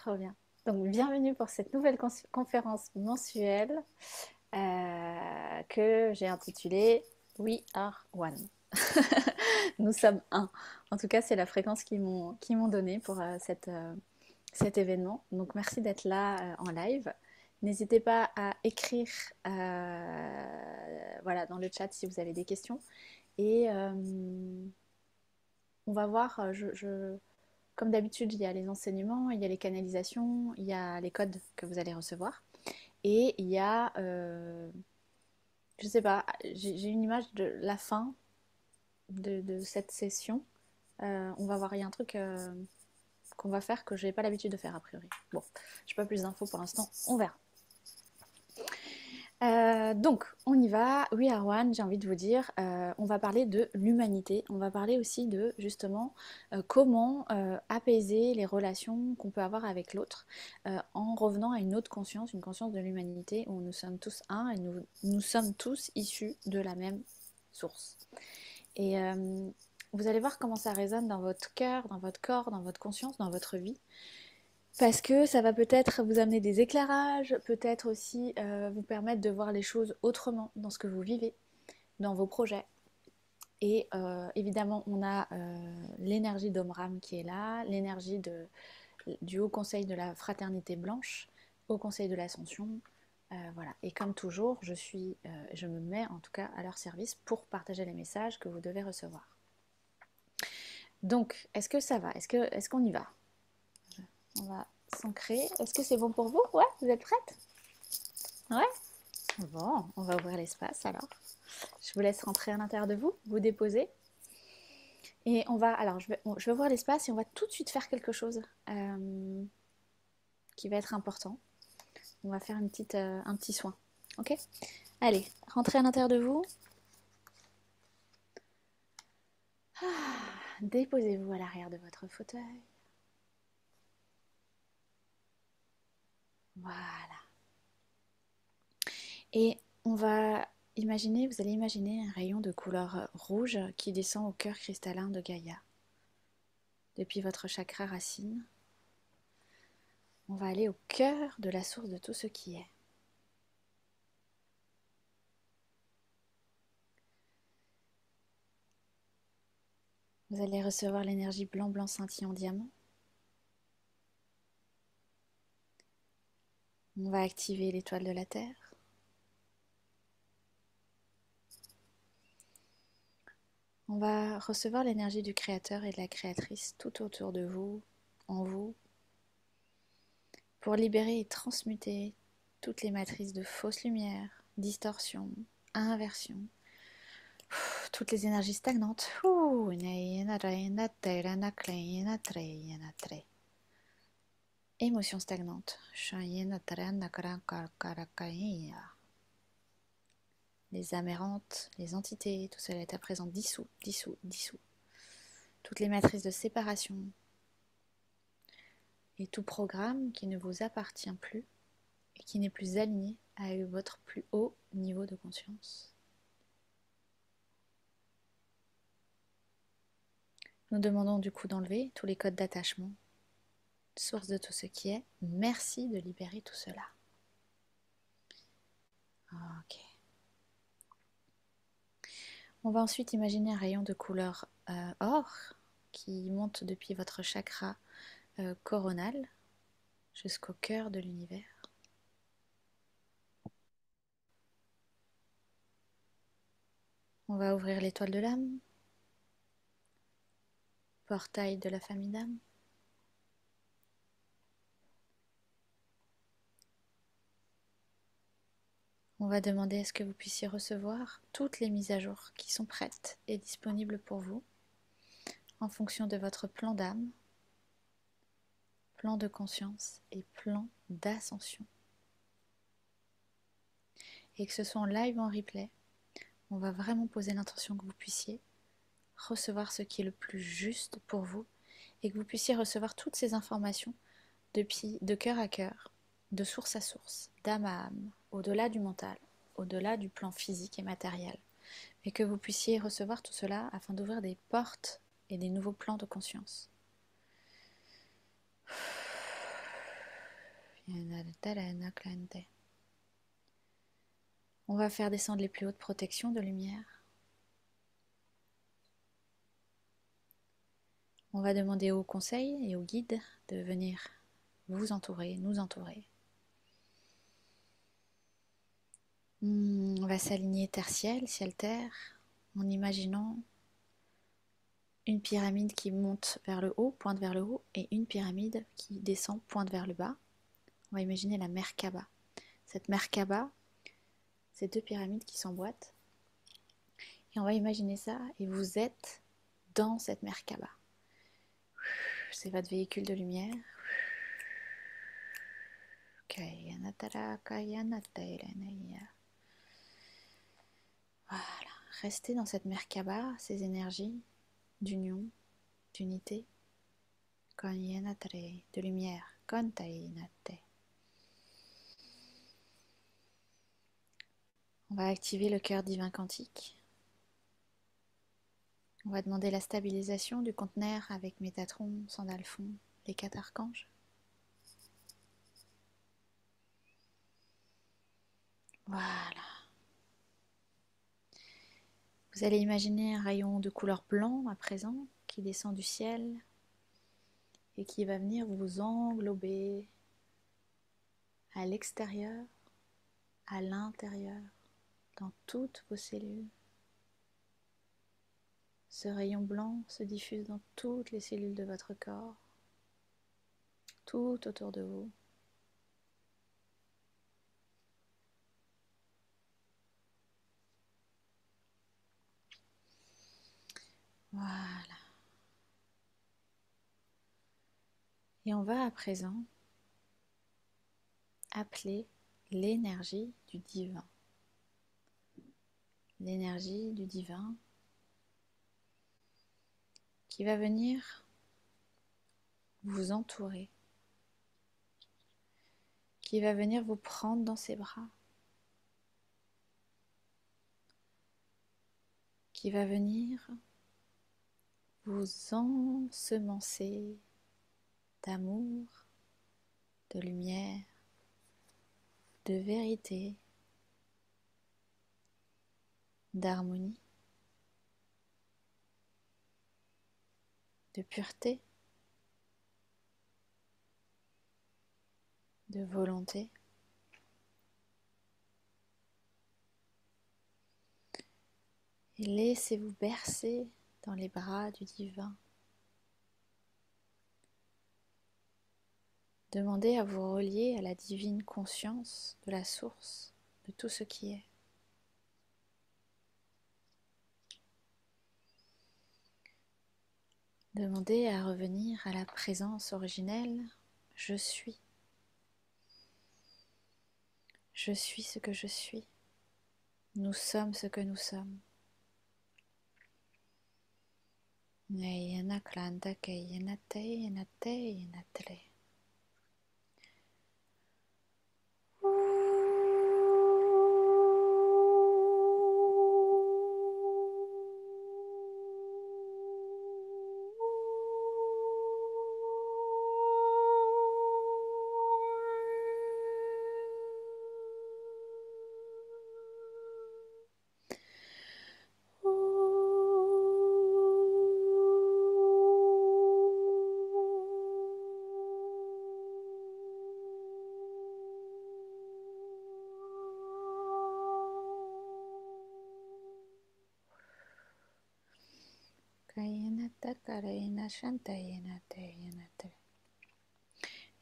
trop bien. Donc, bienvenue pour cette nouvelle conférence mensuelle que j'ai intitulée We Are One. Nous sommes un. En tout cas, c'est la fréquence qu'ils m'ont donnée pour cet événement. Donc, merci d'être là en live. N'hésitez pas à écrire voilà, dans le chat si vous avez des questions. Et on va voir, comme d'habitude, il y a les enseignements, il y a les canalisations, il y a les codes que vous allez recevoir. Et il y a, je sais pas, j'ai une image de la fin de cette session. On va voir, il y a un truc qu'on va faire que je n'ai pas l'habitude de faire a priori. Bon, je n'ai pas plus d'infos pour l'instant, on verra. Donc, on y va. We are one, j'ai envie de vous dire. On va parler de l'humanité. On va parler aussi de, justement, comment apaiser les relations qu'on peut avoir avec l'autre en revenant à une autre conscience, une conscience de l'humanité où nous sommes tous un et nous sommes tous issus de la même source. Et vous allez voir comment ça résonne dans votre cœur, dans votre corps, dans votre conscience, dans votre vie. Parce que ça va peut-être vous amener des éclairages, peut-être aussi vous permettre de voir les choses autrement dans ce que vous vivez, dans vos projets. Et évidemment, on a l'énergie d'Omram qui est là, l'énergie du Haut Conseil de la Fraternité Blanche, Haut Conseil de l'Ascension. Voilà. Et comme toujours, je me mets en tout cas à leur service pour partager les messages que vous devez recevoir. Donc, est-ce que ça va? Est-ce qu'on y va? On va s'ancrer. Est-ce que c'est bon pour vous? Ouais, vous êtes prête? Ouais? Bon, on va ouvrir l'espace alors. Je vous laisse rentrer à l'intérieur de vous, vous déposer. Et on va, alors je vais ouvrir l'espace et on va tout de suite faire quelque chose qui va être important. On va faire un petit soin. Ok? Allez, rentrez à l'intérieur de vous. Déposez-vous à l'arrière de votre fauteuil. Voilà. Et on va imaginer, vous allez imaginer un rayon de couleur rouge qui descend au cœur cristallin de Gaïa. Depuis votre chakra racine, on va aller au cœur de la source de tout ce qui est. Vous allez recevoir l'énergie blanc scintillant diamant. On va activer l'étoile de la Terre. On va recevoir l'énergie du Créateur et de la Créatrice tout autour de vous, en vous, pour libérer et transmuter toutes les matrices de fausse lumière, distorsion, inversion, toutes les énergies stagnantes. Émotions stagnantes. Les âmes errantes, les entités, tout cela est à présent dissous. Toutes les matrices de séparation et tout programme qui ne vous appartient plus et qui n'est plus aligné avec votre plus haut niveau de conscience. Nous demandons du coup d'enlever tous les codes d'attachement, source de tout ce qui est. Merci de libérer tout cela. Ok. On va ensuite imaginer un rayon de couleur or qui monte depuis votre chakra coronal jusqu'au cœur de l'univers. On va ouvrir l'étoile de l'âme, portail de la famille d'âme. On va demander à ce que vous puissiez recevoir toutes les mises à jour qui sont prêtes et disponibles pour vous en fonction de votre plan d'âme, plan de conscience et plan d'ascension. Et que ce soit en live ou en replay, on va vraiment poser l'intention que vous puissiez recevoir ce qui est le plus juste pour vous et que vous puissiez recevoir toutes ces informations de cœur à cœur, de source à source, d'âme à âme, au-delà du mental, au-delà du plan physique et matériel, mais que vous puissiez recevoir tout cela afin d'ouvrir des portes et des nouveaux plans de conscience. On va faire descendre les plus hautes protections de lumière. On va demander aux conseils et aux guides de venir vous entourer, nous entourer. On va s'aligner terre-ciel, ciel-terre, en imaginant une pyramide qui monte vers le haut, pointe vers le haut, et une pyramide qui descend, pointe vers le bas. On va imaginer la Merkaba. Cette Merkaba, c'est deux pyramides qui s'emboîtent. Et on va imaginer ça, et vous êtes dans cette Merkaba. C'est votre véhicule de lumière. Voilà, restez dans cette Merkaba, ces énergies d'union, d'unité, de lumière. On va activer le cœur divin quantique. On va demander la stabilisation du conteneur avec Métatron, Sandalphon, les 4 archanges. Voilà. Vous allez imaginer un rayon de couleur blanc à présent qui descend du ciel et qui va venir vous englober à l'extérieur, à l'intérieur, dans toutes vos cellules. Ce rayon blanc se diffuse dans toutes les cellules de votre corps, tout autour de vous. Voilà. Et on va à présent appeler l'énergie du divin. L'énergie du divin qui va venir vous entourer, qui va venir vous prendre dans ses bras, qui va venir vous ensemencer d'amour, de lumière, de vérité, d'harmonie, de pureté, de volonté. Et laissez-vous bercer dans les bras du divin. Demandez à vous relier à la divine conscience de la source de tout ce qui est. Demandez à revenir à la présence originelle. Je suis. Je suis ce que je suis. Nous sommes ce que nous sommes.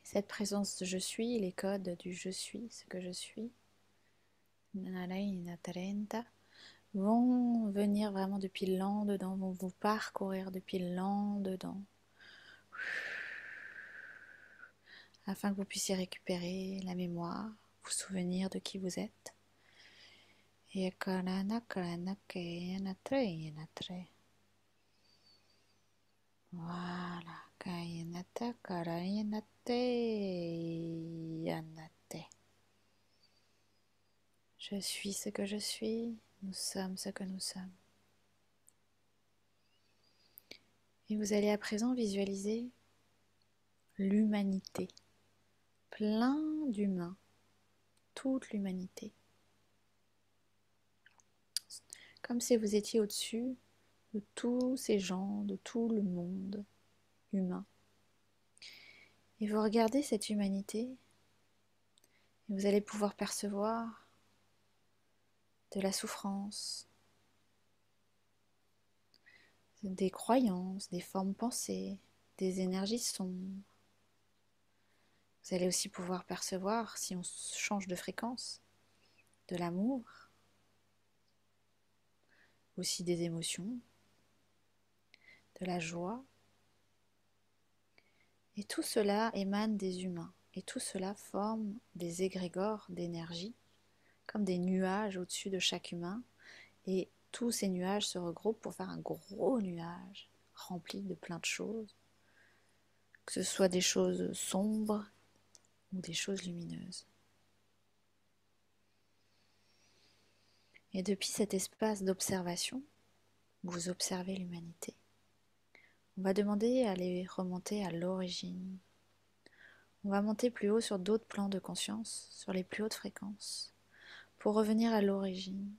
Cette présence de je suis, les codes du je suis, ce que je suis, vont venir vraiment depuis l'en-dedans, vont vous parcourir depuis l'en-dedans, afin que vous puissiez récupérer la mémoire, vous souvenir de qui vous êtes. Et voilà. Je suis ce que je suis, nous sommes ce que nous sommes. Et vous allez à présent visualiser l'humanité, plein d'humains, toute l'humanité. Comme si vous étiez au-dessus de tous ces gens, de tout le monde humain. Et vous regardez cette humanité et vous allez pouvoir percevoir de la souffrance, des croyances, des formes pensées, des énergies sombres. Vous allez aussi pouvoir percevoir, si on change de fréquence, de l'amour, aussi des émotions, de la joie. Et tout cela émane des humains. Et tout cela forme des égrégores d'énergie, comme des nuages au-dessus de chaque humain. Et tous ces nuages se regroupent pour faire un gros nuage rempli de plein de choses, que ce soit des choses sombres ou des choses lumineuses. Et depuis cet espace d'observation, où vous observez l'humanité, on va demander à aller remonter à l'origine. On va monter plus haut sur d'autres plans de conscience, sur les plus hautes fréquences, pour revenir à l'origine,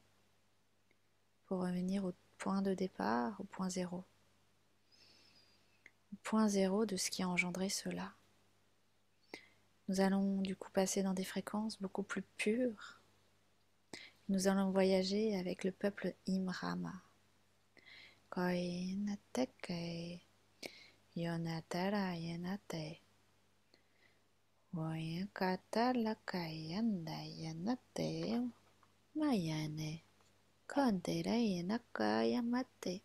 pour revenir au point de départ, au point zéro. Au point zéro de ce qui a engendré cela. Nous allons du coup passer dans des fréquences beaucoup plus pures. Nous allons voyager avec le peuple Imrama. Koinateke, Yonatara Yanate, Woyakatalakayanda Yanate, Mayane, Kondera Yanakayamate.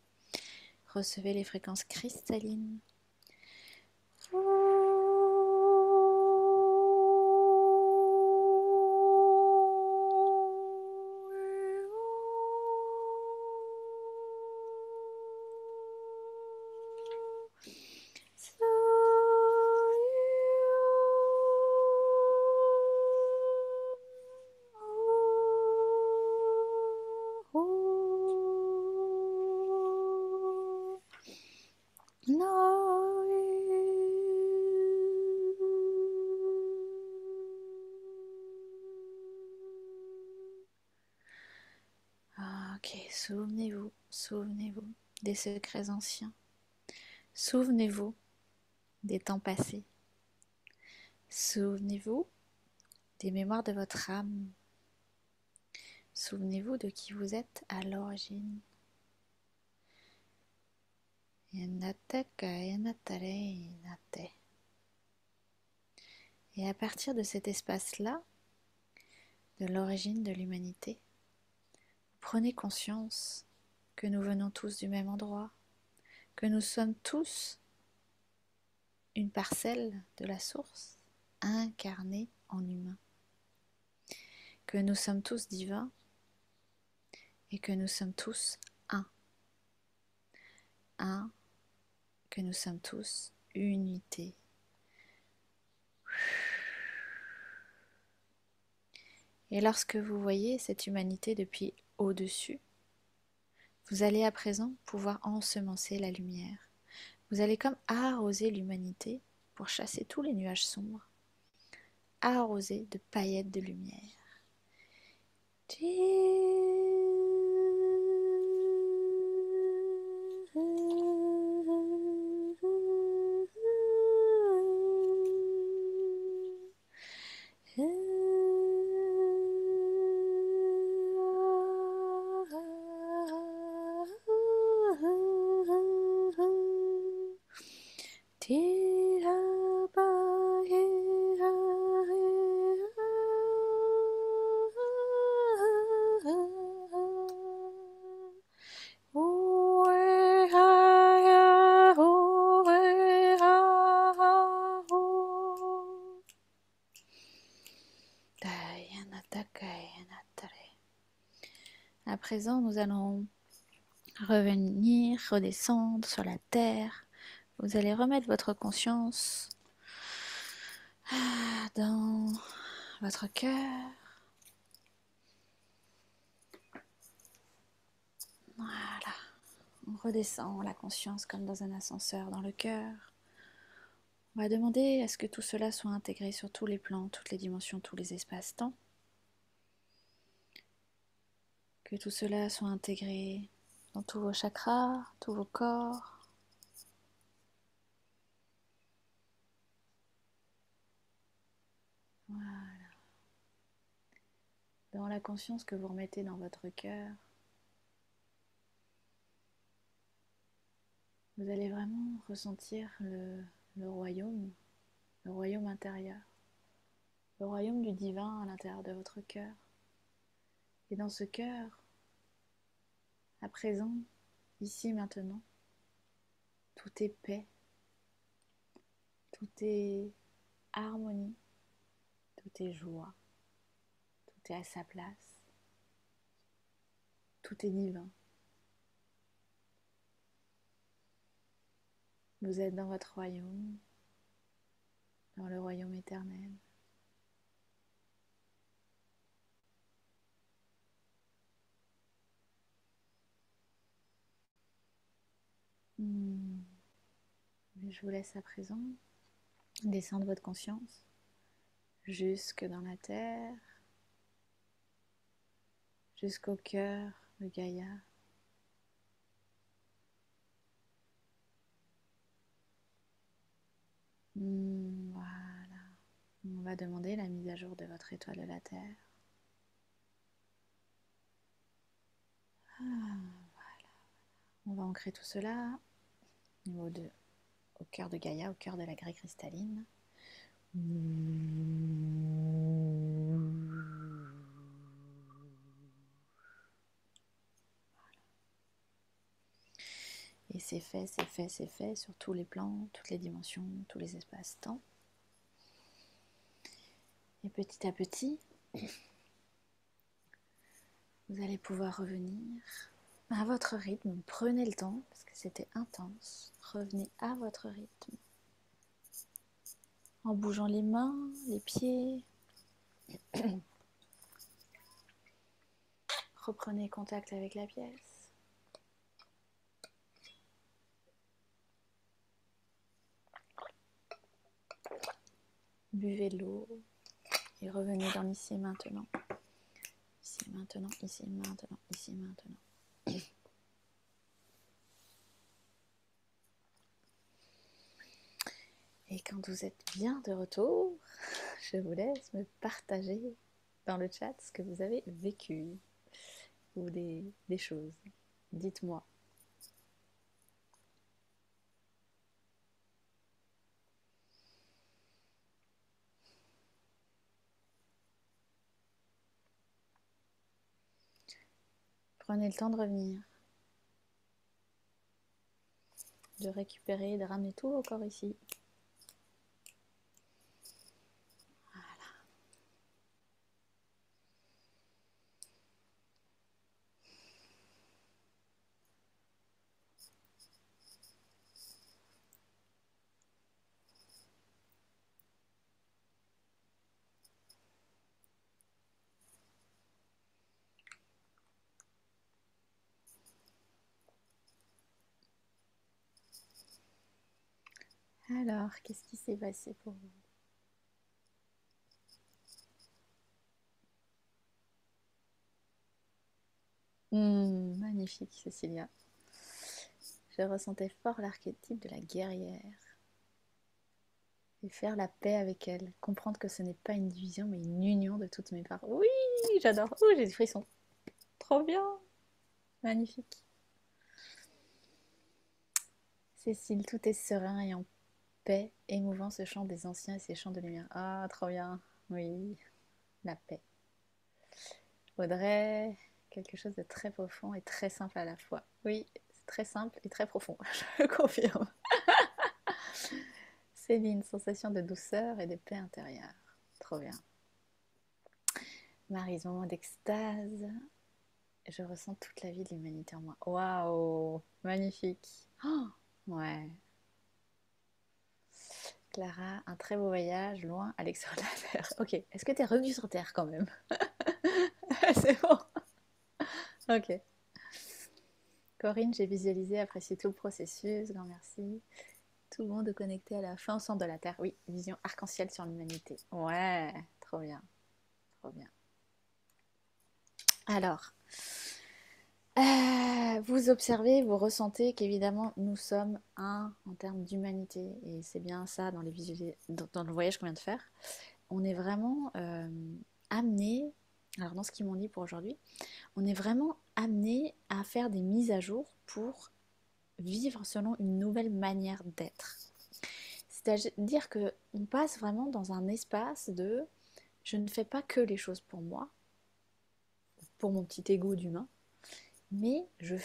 Recevez les fréquences cristallines. Ok, souvenez-vous des secrets anciens. Souvenez-vous des temps passés. Souvenez-vous des mémoires de votre âme. Souvenez-vous de qui vous êtes à l'origine. Et à partir de cet espace-là, de l'origine de l'humanité, prenez conscience que nous venons tous du même endroit, que nous sommes tous une parcelle de la source incarnée en humain, que nous sommes tous divins et que nous sommes tous un, que nous sommes tous unité. Et lorsque vous voyez cette humanité depuis au-dessus, vous allez à présent pouvoir ensemencer la lumière. Vous allez comme arroser l'humanité pour chasser tous les nuages sombres, arroser de paillettes de lumière. À présent, nous allons revenir, redescendre sur la terre. Vous allez remettre votre conscience dans votre cœur. Voilà. On redescend la conscience comme dans un ascenseur dans le cœur. On va demander à ce que tout cela soit intégré sur tous les plans, toutes les dimensions, tous les espaces-temps. Que tout cela soit intégré dans tous vos chakras, tous vos corps. Voilà. Dans la conscience que vous remettez dans votre cœur, vous allez vraiment ressentir le royaume intérieur, le royaume du divin à l'intérieur de votre cœur. Et dans ce cœur, à présent, ici, maintenant, tout est paix, tout est harmonie, tout est joie, tout est à sa place, tout est divin. Vous êtes dans votre royaume, dans le royaume éternel. Je vous laisse à présent descendre votre conscience jusque dans la terre, jusqu'au cœur de Gaïa. Voilà. On va demander la mise à jour de votre étoile de la Terre. Voilà. On va ancrer tout cela au cœur de Gaïa, au cœur de la grille cristalline. Et c'est fait, c'est fait, c'est fait sur tous les plans, toutes les dimensions, tous les espaces-temps. Et petit à petit, vous allez pouvoir revenir à votre rythme. Prenez le temps, parce que c'était intense. Revenez à votre rythme. En bougeant les mains, les pieds. Reprenez contact avec la pièce. Buvez de l'eau et revenez dans l'ici et maintenant. Ici et maintenant, ici et maintenant, ici et maintenant. Et quand vous êtes bien de retour, je vous laisse me partager dans le chat ce que vous avez vécu ou des choses. Dites-moi. Prenez le temps de revenir, de récupérer, de ramener tout au corps ici. Alors, qu'est-ce qui s'est passé pour vous? Magnifique, Cécilia. Je ressentais fort l'archétype de la guerrière. Et faire la paix avec elle. Comprendre que ce n'est pas une division, mais une union de toutes mes parts. Oui, j'adore. Oh, j'ai des frissons. Trop bien. Magnifique. Cécile, tout est serein et en paix, émouvant ce chant des anciens et ces chants de lumière. Ah, trop bien. Oui, la paix. Audrey, quelque chose de très profond et très simple à la fois. Oui, c'est très simple et très profond, je confirme. Céline, sensation de douceur et de paix intérieure. Trop bien. Maryse, moment d'extase. Je ressens toute la vie de l'humanité en moi. Waouh, magnifique. Oh, ouais. Clara, un très beau voyage loin à l'extérieur de la Terre. Ok, est-ce que tu es revenue sur Terre quand même? C'est bon. Ok. Corinne, j'ai visualisé, apprécié tout le processus, grand merci. Tout le monde connecté à la fin au centre de la Terre. Oui, vision arc-en-ciel sur l'humanité. Ouais, trop bien, trop bien. Alors, vous observez, vous ressentez qu'évidemment nous sommes un en termes d'humanité. Et c'est bien ça dans, dans le voyage qu'on vient de faire. On est vraiment amené, alors dans ce qu'ils m'ont dit pour aujourd'hui, on est vraiment amené à faire des mises à jour pour vivre selon une nouvelle manière d'être. C'est-à-dire qu'on passe vraiment dans un espace de je ne fais pas que les choses pour moi, pour mon petit ego d'humain, mais je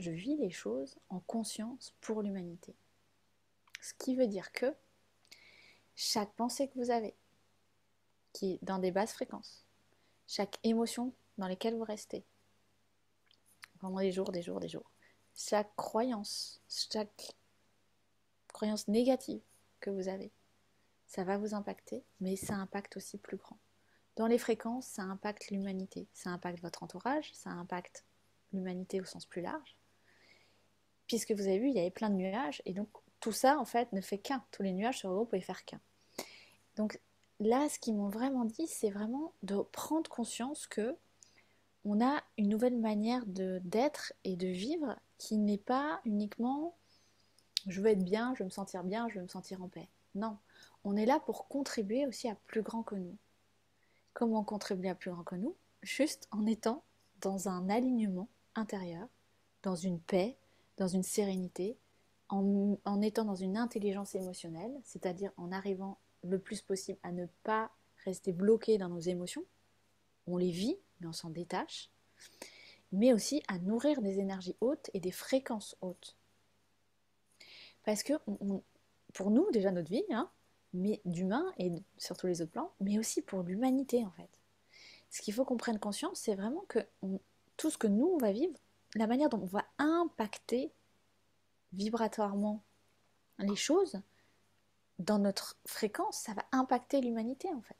vis les choses en conscience pour l'humanité. Ce qui veut dire que chaque pensée que vous avez, qui est dans des basses fréquences, chaque émotion dans laquelle vous restez, pendant des jours, chaque croyance négative que vous avez, ça va vous impacter, mais ça impacte aussi plus grand. Dans les fréquences, ça impacte l'humanité, ça impacte votre entourage, ça impacte l'humanité au sens plus large. Puisque vous avez vu, il y avait plein de nuages, et donc tout ça, en fait, ne fait qu'un. Tous les nuages se regroupent et faire qu'un. Donc là, ce qu'ils m'ont vraiment dit, c'est vraiment de prendre conscience que on a une nouvelle manière d'être et de vivre qui n'est pas uniquement je veux être bien, je veux me sentir bien, je veux me sentir en paix. Non, on est là pour contribuer aussi à plus grand que nous. Comment contribuer à plus grand que nous? Juste en étant dans un alignement intérieur, dans une paix, dans une sérénité, en étant dans une intelligence émotionnelle, c'est-à-dire en arrivant le plus possible à ne pas rester bloqué dans nos émotions. On les vit, mais on s'en détache. Mais aussi à nourrir des énergies hautes et des fréquences hautes. Parce que pour nous, déjà notre vie, hein, mais d'humain et sur tous les autres plans, mais aussi pour l'humanité en fait. Ce qu'il faut qu'on prenne conscience, c'est vraiment que tout ce que nous, on va vivre, la manière dont on va impacter vibratoirement les choses, dans notre fréquence, ça va impacter l'humanité en fait.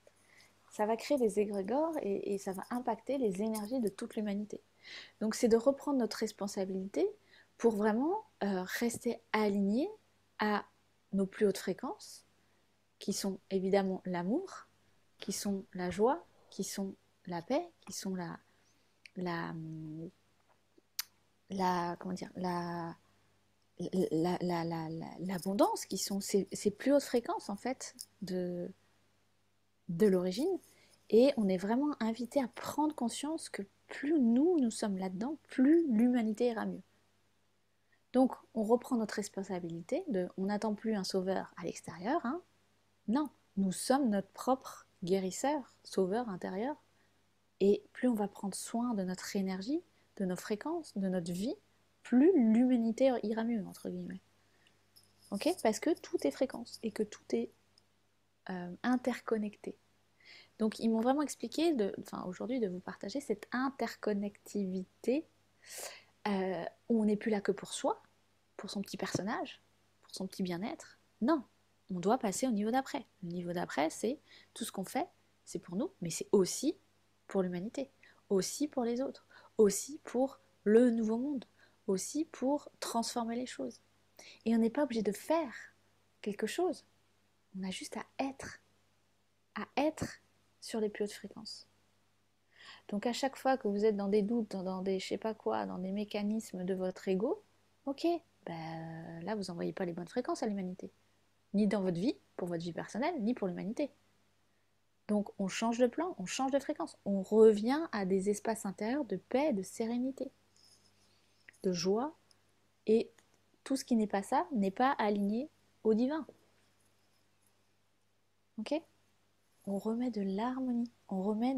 Ça va créer des égrégores et ça va impacter les énergies de toute l'humanité. Donc c'est de reprendre notre responsabilité pour vraiment rester aligné à nos plus hautes fréquences, qui sont évidemment l'amour, qui sont la joie, qui sont la paix, qui sont la, comment dire, l'abondance, qui sont ces plus hautes fréquences en fait de l'origine. Et on est vraiment invité à prendre conscience que plus nous sommes là-dedans, plus l'humanité ira mieux. Donc on reprend notre responsabilité on n'attend plus un sauveur à l'extérieur, hein. Non, nous sommes notre propre guérisseur, sauveur intérieur. Et plus on va prendre soin de notre énergie, de nos fréquences, de notre vie, plus l'humanité ira mieux, entre guillemets. Ok? Parce que tout est fréquence et que tout est interconnecté. Donc ils m'ont vraiment expliqué, aujourd'hui, de vous partager cette interconnectivité où on n'est plus là que pour soi, pour son petit personnage, pour son petit bien-être. Non, on doit passer au niveau d'après. Le niveau d'après, c'est tout ce qu'on fait, c'est pour nous, mais c'est aussi pour l'humanité, aussi pour les autres, aussi pour le nouveau monde, aussi pour transformer les choses. Et on n'est pas obligé de faire quelque chose, on a juste à être sur les plus hautes fréquences. Donc à chaque fois que vous êtes dans des doutes, dans des je sais pas quoi, dans des mécanismes de votre ego, ok, ben, là vous n'envoyez pas les bonnes fréquences à l'humanité. Ni dans votre vie, pour votre vie personnelle, ni pour l'humanité. Donc on change de plan, on change de fréquence, on revient à des espaces intérieurs de paix, de sérénité, de joie, et tout ce qui n'est pas ça n'est pas aligné au divin. Ok? On remet de l'harmonie, on remet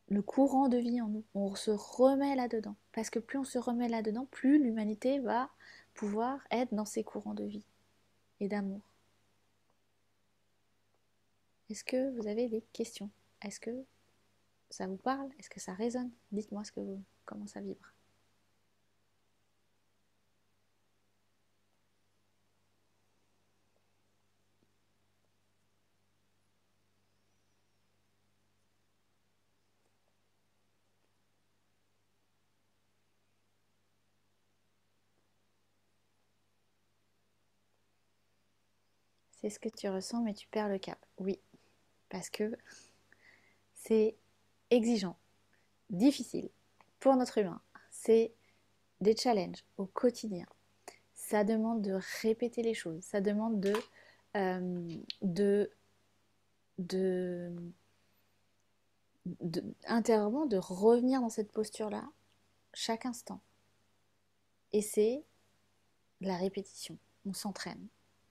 le courant de vie en nous, on se remet là-dedans. Parce que plus on se remet là-dedans, plus l'humanité va pouvoir être dans ses courants de vie et d'amour. Est-ce que vous avez des questions? Est-ce que ça vous parle? Est-ce que ça résonne? Dites-moi comment ça vibre. C'est ce que tu ressens, mais tu perds le cap. Oui, parce que c'est exigeant, difficile pour notre humain. C'est des challenges au quotidien. Ça demande de répéter les choses. Ça demande euh, de, de, intérieurement de revenir dans cette posture-là chaque instant. Et c'est la répétition. On s'entraîne.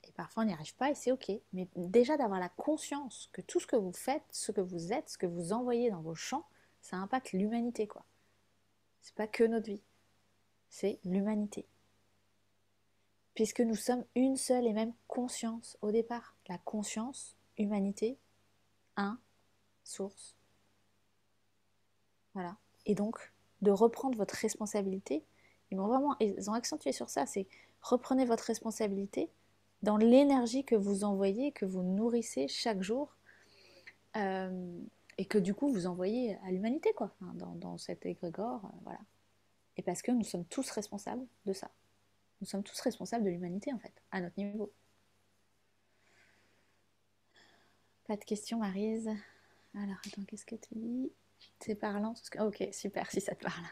Et parfois on n'y arrive pas et c'est ok. Mais déjà d'avoir la conscience que tout ce que vous faites, ce que vous êtes, ce que vous envoyez dans vos champs, ça impacte l'humanité, quoi. C'est pas que notre vie, c'est l'humanité. Puisque nous sommes une seule et même conscience au départ. La conscience, humanité, un, source. Voilà. Et donc, de reprendre votre responsabilité, ils ont accentué sur ça, c'est reprenez votre responsabilité dans l'énergie que vous envoyez, que vous nourrissez chaque jour, euh, et que du coup vous envoyez à l'humanité, quoi, hein, dans cet égrégore, voilà. Et parce que nous sommes tous responsables de ça. Nous sommes tous responsables de l'humanité, en fait, à notre niveau. Pas de questions, Maryse. Alors, attends, qu'est-ce que tu dis? C'est parlant tout ce que... Ok, super, si ça te parle.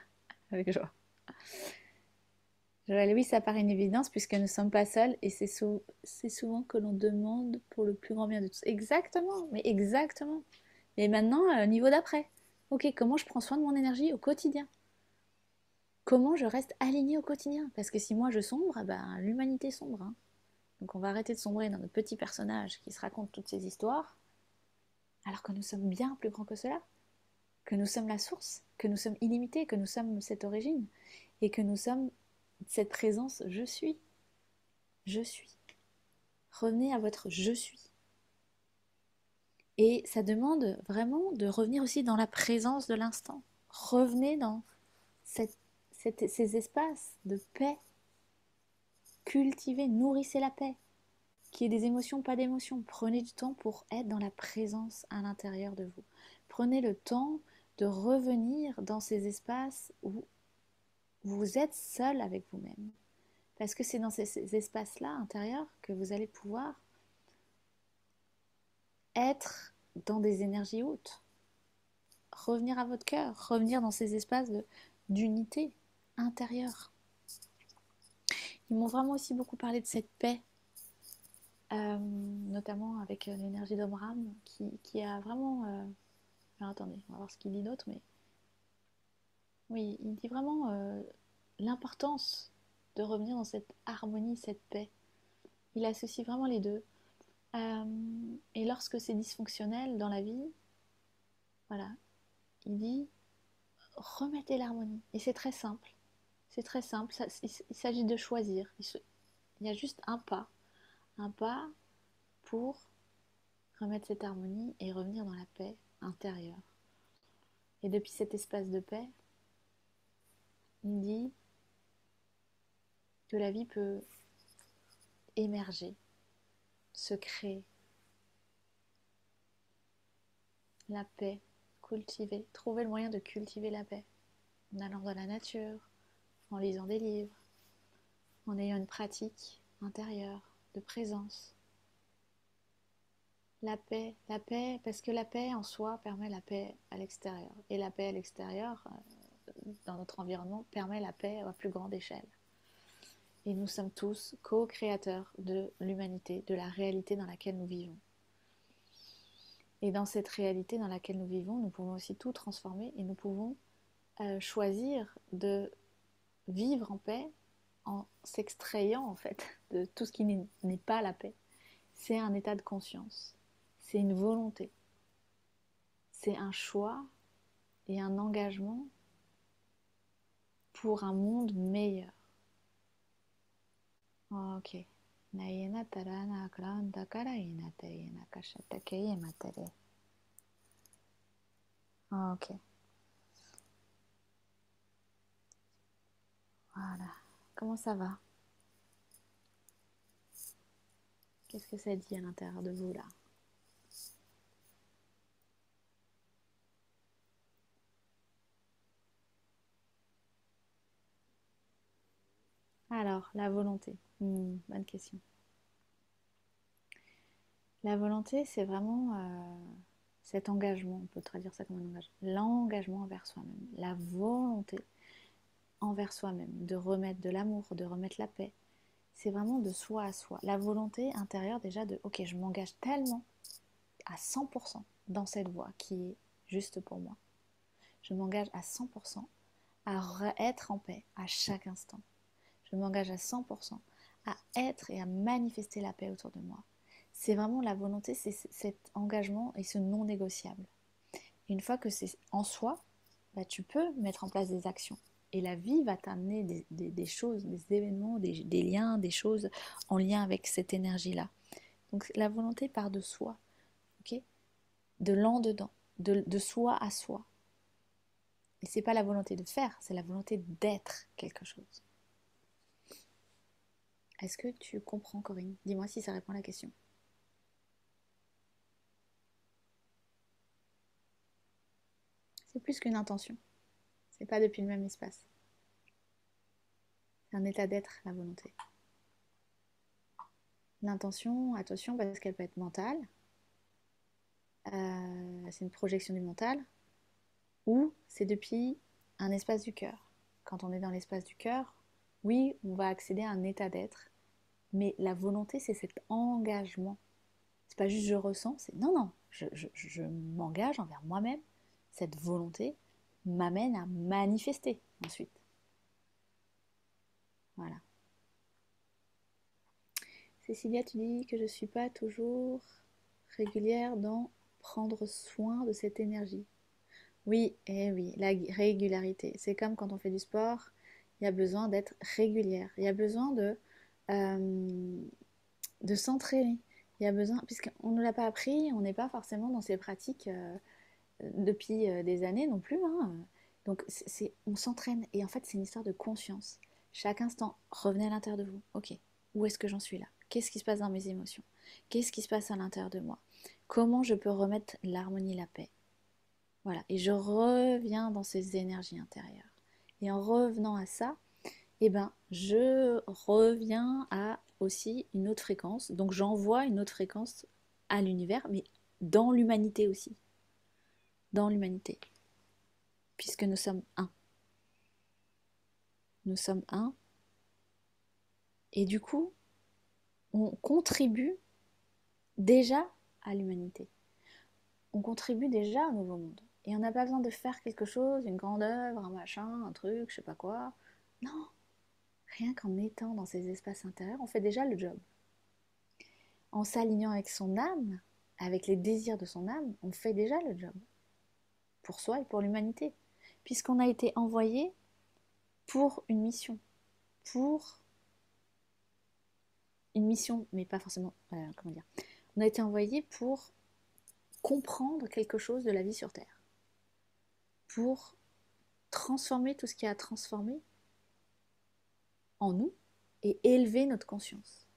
Avec joie. Joël, oui, ça paraît une évidence puisque nous ne sommes pas seuls et c'est souvent que l'on demande pour le plus grand bien de tous. Exactement, mais exactement. Et maintenant, niveau d'après. Ok, comment je prends soin de mon énergie au quotidien? Comment je reste alignée au quotidien? Parce que si moi je sombre, ben, l'humanité sombre, hein. Donc on va arrêter de sombrer dans notre petit personnage qui se raconte toutes ces histoires, alors que nous sommes bien plus grands que cela, que nous sommes la source, que nous sommes illimités, que nous sommes cette origine, et que nous sommes cette présence je suis. Je suis. Revenez à votre je suis. Et ça demande vraiment de revenir aussi dans la présence de l'instant. Revenez dans ces espaces de paix. Cultivez, nourrissez la paix. Qu'il y ait des émotions, pas d'émotions. Prenez du temps pour être dans la présence à l'intérieur de vous. Prenez le temps de revenir dans ces espaces où vous êtes seul avec vous-même. Parce que c'est dans ces espaces-là intérieurs que vous allez pouvoir être dans des énergies hautes. Revenir à votre cœur, revenir dans ces espaces d'unité intérieure. Ils m'ont vraiment aussi beaucoup parlé de cette paix, notamment avec l'énergie d'Omram, qui a vraiment... Alors, attendez, on va voir ce qu'il dit d'autre, mais... Oui, il dit vraiment l'importance de revenir dans cette harmonie, cette paix. Il associe vraiment les deux. Et lorsque c'est dysfonctionnel dans la vie, voilà, il dit remettez l'harmonie. Et c'est très simple. C'est très simple. Il s'agit de choisir. Il y a juste un pas pour remettre cette harmonie et revenir dans la paix intérieure. Et depuis cet espace de paix, il dit que la vie peut émerger, se créer. La paix, cultiver, trouver le moyen de cultiver la paix en allant dans la nature, en lisant des livres, en ayant une pratique intérieure de présence. La paix, parce que la paix en soi permet la paix à l'extérieur. Et la paix à l'extérieur, dans notre environnement, permet la paix à plus grande échelle. Et nous sommes tous co-créateurs de l'humanité, de la réalité dans laquelle nous vivons. Et dans cette réalité dans laquelle nous vivons, nous pouvons aussi tout transformer et nous pouvons choisir de vivre en paix en s'extrayant en fait de tout ce qui n'est pas la paix. C'est un état de conscience, c'est une volonté, c'est un choix et un engagement pour un monde meilleur. Ok. Ok. Voilà. Comment ça va? Qu'est-ce que ça dit à l'intérieur de vous là? Alors, la volonté. Bonne question. La volonté, c'est vraiment cet engagement, on peut traduire ça comme un engagement, l'engagement envers soi-même, la volonté envers soi-même, de remettre de l'amour, de remettre la paix. C'est vraiment de soi à soi. La volonté intérieure déjà de, ok, je m'engage tellement à 100% dans cette voie qui est juste pour moi. Je m'engage à 100% à être en paix à chaque instant. Je m'engage à 100% à être et à manifester la paix autour de moi. C'est vraiment la volonté, c'est cet engagement et ce non négociable. Et une fois que c'est en soi, bah, tu peux mettre en place des actions. Et la vie va t'amener des choses, des événements, des liens, des choses en lien avec cette énergie-là. Donc la volonté part de soi, ok, de l'en dedans, de soi à soi. Et c'est pas la volonté de faire, c'est la volonté d'être quelque chose. Est-ce que tu comprends, Corinne? Dis-moi si ça répond à la question. C'est plus qu'une intention. C'est pas depuis le même espace. C'est un état d'être, la volonté. L'intention, attention, parce qu'elle peut être mentale. C'est une projection du mental. Ou c'est depuis un espace du cœur. Quand on est dans l'espace du cœur, oui, on va accéder à un état d'être. Mais la volonté, c'est cet engagement. C'est pas juste je ressens, c'est non, non, je m'engage envers moi-même. Cette volonté m'amène à manifester ensuite. Voilà. Cécilia, tu dis que je ne suis pas toujours régulière dans prendre soin de cette énergie. Oui, et oui, la régularité. C'est comme quand on fait du sport, il y a besoin d'être régulière. Il y a besoin de s'entraîner. Il y a besoin, puisqu'on ne l'a pas appris, on n'est pas forcément dans ces pratiques depuis des années non plus. Hein. Donc on s'entraîne. Et en fait, c'est une histoire de conscience. Chaque instant, revenez à l'intérieur de vous. Ok, où est-ce que j'en suis là? Qu'est-ce qui se passe dans mes émotions? Qu'est-ce qui se passe à l'intérieur de moi? Comment je peux remettre l'harmonie, la paix? Voilà, et je reviens dans ces énergies intérieures. Et en revenant à ça, eh ben, je reviens à aussi une autre fréquence. Donc j'envoie une autre fréquence à l'univers, mais dans l'humanité aussi. Dans l'humanité. Puisque nous sommes un. Nous sommes un. Et du coup, on contribue déjà à l'humanité. On contribue déjà au nouveau monde. Et on n'a pas besoin de faire quelque chose, une grande œuvre, un machin, un truc, je sais pas quoi. Non, rien qu'en étant dans ces espaces intérieurs, on fait déjà le job. En s'alignant avec son âme, avec les désirs de son âme, on fait déjà le job. Pour soi et pour l'humanité. Puisqu'on a été envoyé pour une mission. Pour une mission, mais pas forcément... comment dire? On a été envoyé pour comprendre quelque chose de la vie sur Terre. Pour transformer tout ce qui a transformé en nous et élever notre conscience.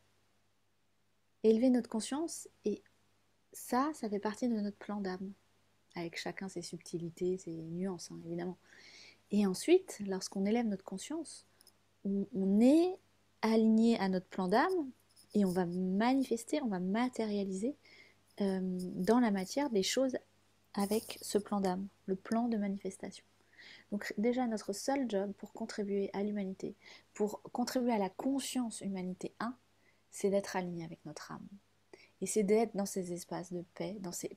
Élever notre conscience, et ça fait partie de notre plan d'âme, avec chacun ses subtilités, ses nuances, hein, évidemment. Et ensuite, lorsqu'on élève notre conscience, on est aligné à notre plan d'âme et on va manifester, on va matérialiser dans la matière des choses avec ce plan d'âme, le plan de manifestation. Donc déjà, notre seul job pour contribuer à l'humanité, pour contribuer à la conscience humanité 1, c'est d'être aligné avec notre âme. Et c'est d'être dans ces espaces de paix, dans ces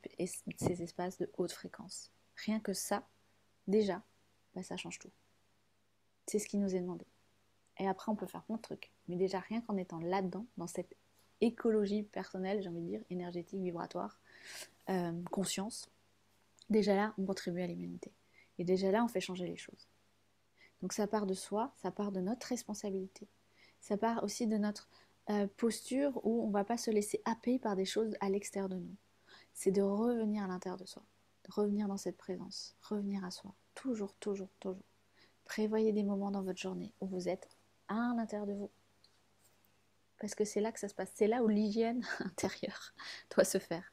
espaces de haute fréquence. Rien que ça, déjà, bah, ça change tout. C'est ce qui nous est demandé. Et après, on peut faire plein de trucs. Mais déjà, rien qu'en étant là-dedans, dans cette écologie personnelle, j'ai envie de dire, énergétique, vibratoire, conscience, déjà là, on contribue à l'humanité. Et déjà là, on fait changer les choses. Donc ça part de soi, ça part de notre responsabilité. Ça part aussi de notre posture où on ne va pas se laisser happer par des choses à l'extérieur de nous. C'est de revenir à l'intérieur de soi, de revenir dans cette présence, revenir à soi. Toujours, toujours, toujours. Prévoyez des moments dans votre journée où vous êtes à l'intérieur de vous. Parce que c'est là que ça se passe. C'est là où l'hygiène intérieure doit se faire.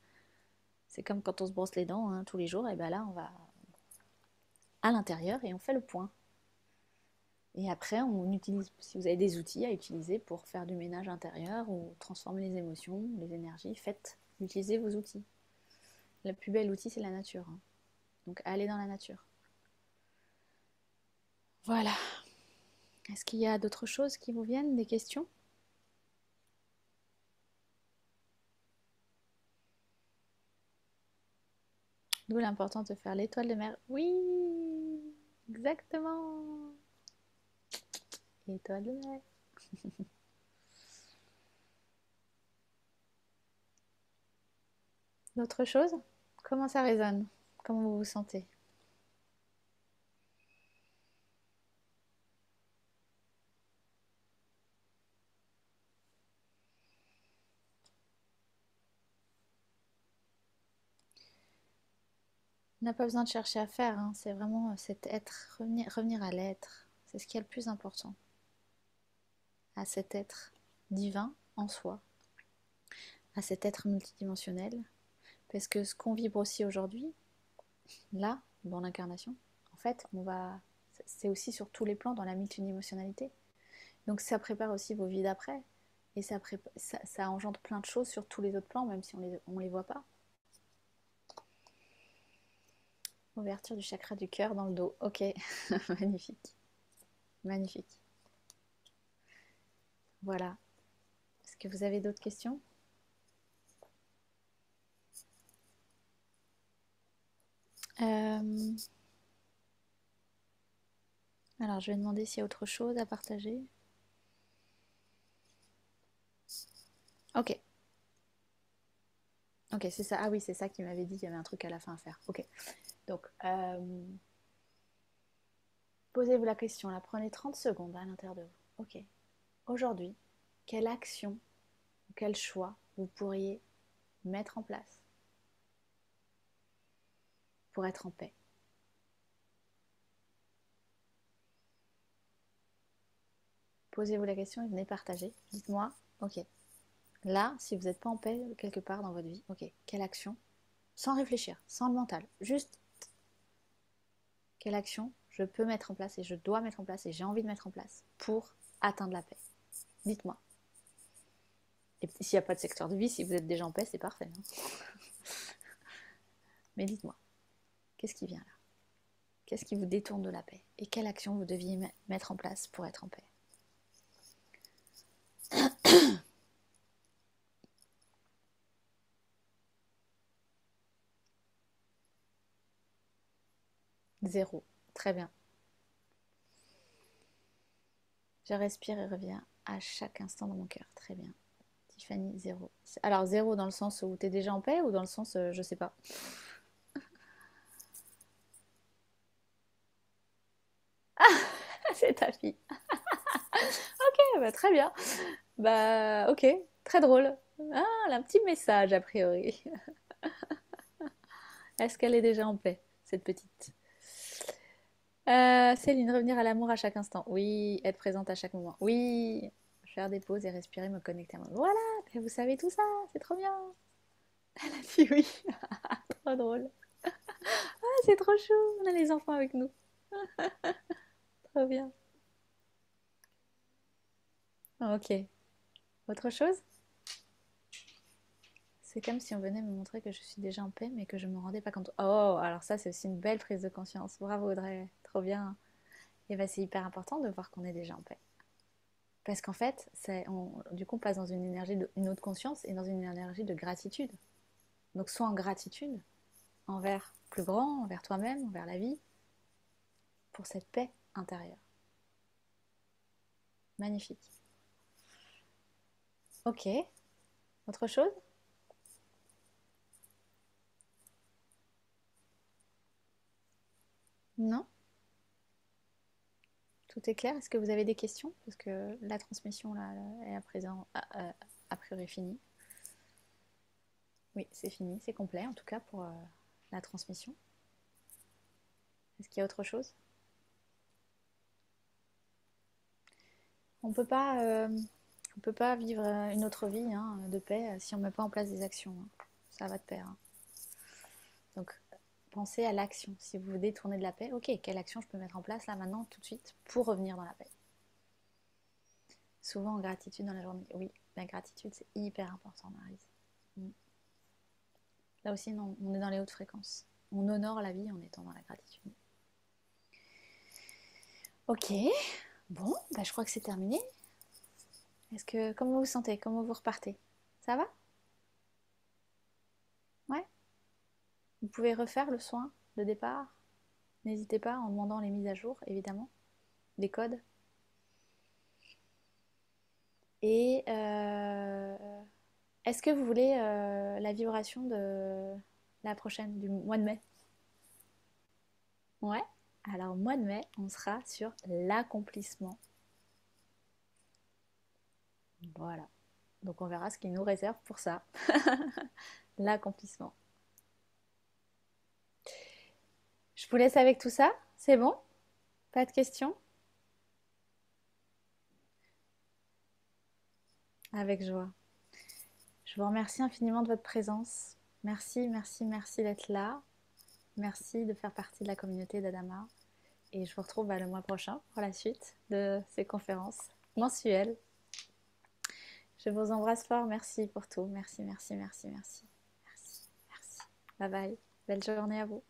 C'est comme quand on se brosse les dents hein, tous les jours, et bien là, on va à l'intérieur et on fait le point. Et après, on utilise, si vous avez des outils à utiliser pour faire du ménage intérieur ou transformer les émotions, les énergies, faites. Utilisez vos outils. Le plus bel outil, c'est la nature, hein. Donc allez dans la nature. Voilà. Est-ce qu'il y a d'autres choses qui vous viennent, des questions? D'où l'importance de faire l'étoile de mer. Oui, exactement. L'étoile de mer. D'autres choses? Comment ça résonne? Comment vous vous sentez? On n'a pas besoin de chercher à faire, hein. C'est vraiment cet être, revenir à l'être. C'est ce qui est le plus important. À cet être divin en soi, à cet être multidimensionnel. Parce que ce qu'on vibre aussi aujourd'hui, là, dans l'incarnation, en fait, c'est aussi sur tous les plans dans la multidimensionnalité. Donc ça prépare aussi vos vies d'après. Et ça engendre plein de choses sur tous les autres plans, même si on les voit pas. Ouverture du chakra du cœur dans le dos. Ok, magnifique. Magnifique. Voilà. Est-ce que vous avez d'autres questions? Alors, je vais demander s'il y a autre chose à partager. Ok. Ok, c'est ça. Ah oui, c'est ça qui m'avait dit qu'il y avait un truc à la fin à faire. Ok. Donc, posez-vous la question. Là, prenez 30 secondes à l'intérieur de vous. Ok. Aujourd'hui, quelle action ou quel choix vous pourriez mettre en place pour être en paix? Posez-vous la question et venez partager. Dites-moi, ok, là, si vous n'êtes pas en paix quelque part dans votre vie, ok, quelle action? Sans réfléchir, sans le mental, juste quelle action je peux mettre en place et je dois mettre en place et j'ai envie de mettre en place pour atteindre la paix? Dites-moi. Et s'il n'y a pas de secteur de vie, si vous êtes déjà en paix, c'est parfait, hein. Mais dites-moi, qu'est-ce qui vient là? Qu'est-ce qui vous détourne de la paix? Et quelle action vous deviez mettre en place pour être en paix? Zéro. Très bien. Je respire et reviens à chaque instant dans mon cœur. Très bien. Tiffany, zéro. Alors zéro dans le sens où tu es déjà en paix ou dans le sens je sais pas? C'est ta fille. Ok, bah, très bien. Bah ok, très drôle. Ah, elle a un petit message a priori. Est-ce qu'elle est déjà en paix, cette petite? Céline, revenir à l'amour à chaque instant. Oui, être présente à chaque moment. Oui, faire des pauses et respirer, me connecter à moi. Voilà, mais vous savez tout ça, c'est trop bien. Elle a dit oui. Trop drôle. Ah, c'est trop chou, on a les enfants avec nous. Trop bien. Ok. Autre chose? C'est comme si on venait me montrer que je suis déjà en paix, mais que je me rendais pas compte. Oh, alors ça, c'est aussi une belle prise de conscience. Bravo Audrey, trop bien. Et ben, c'est hyper important de voir qu'on est déjà en paix. Parce qu'en fait, du coup, on passe dans une une autre conscience et dans une énergie de gratitude. Donc, sois en gratitude envers plus grand, envers toi-même, envers la vie, pour cette paix intérieure. Magnifique. Ok. Autre chose? Non? Tout est clair? Est-ce que vous avez des questions? Parce que la transmission, là, est à présent, a priori finie. Oui, c'est fini, c'est complet, en tout cas pour la transmission. Est-ce qu'il y a autre chose? On peut pas, on peut pas vivre une autre vie, hein, de paix si on ne met pas en place des actions, hein. Ça va de pair, hein. Donc, pensez à l'action. Si vous vous détournez de la paix, ok, quelle action je peux mettre en place là maintenant, tout de suite, pour revenir dans la paix? Souvent en gratitude dans la journée. Oui, la gratitude, c'est hyper important, Maryse. Mm. Là aussi, non, on est dans les hautes fréquences. On honore la vie en étant dans la gratitude. Ok, bon, bah, je crois que c'est terminé. Comment vous vous sentez? Comment vous repartez? Ça va? Ouais? Vous pouvez refaire le soin de départ? N'hésitez pas en demandant les mises à jour, évidemment, les codes. Et est-ce que vous voulez la vibration de la prochaine, du mois de mai? Ouais. Alors, mois de mai, on sera sur l'accomplissement. Voilà. Donc, on verra ce qu'il nous réserve pour ça. L'accomplissement. Je vous laisse avec tout ça. C'est bon? Pas de questions? Avec joie. Je vous remercie infiniment de votre présence. Merci, merci, merci d'être là. Merci de faire partie de la communauté d'Adama. Et je vous retrouve le mois prochain pour la suite de ces conférences mensuelles. Je vous embrasse fort. Merci pour tout. Merci, merci, merci, merci. Merci, merci. Bye bye. Belle journée à vous.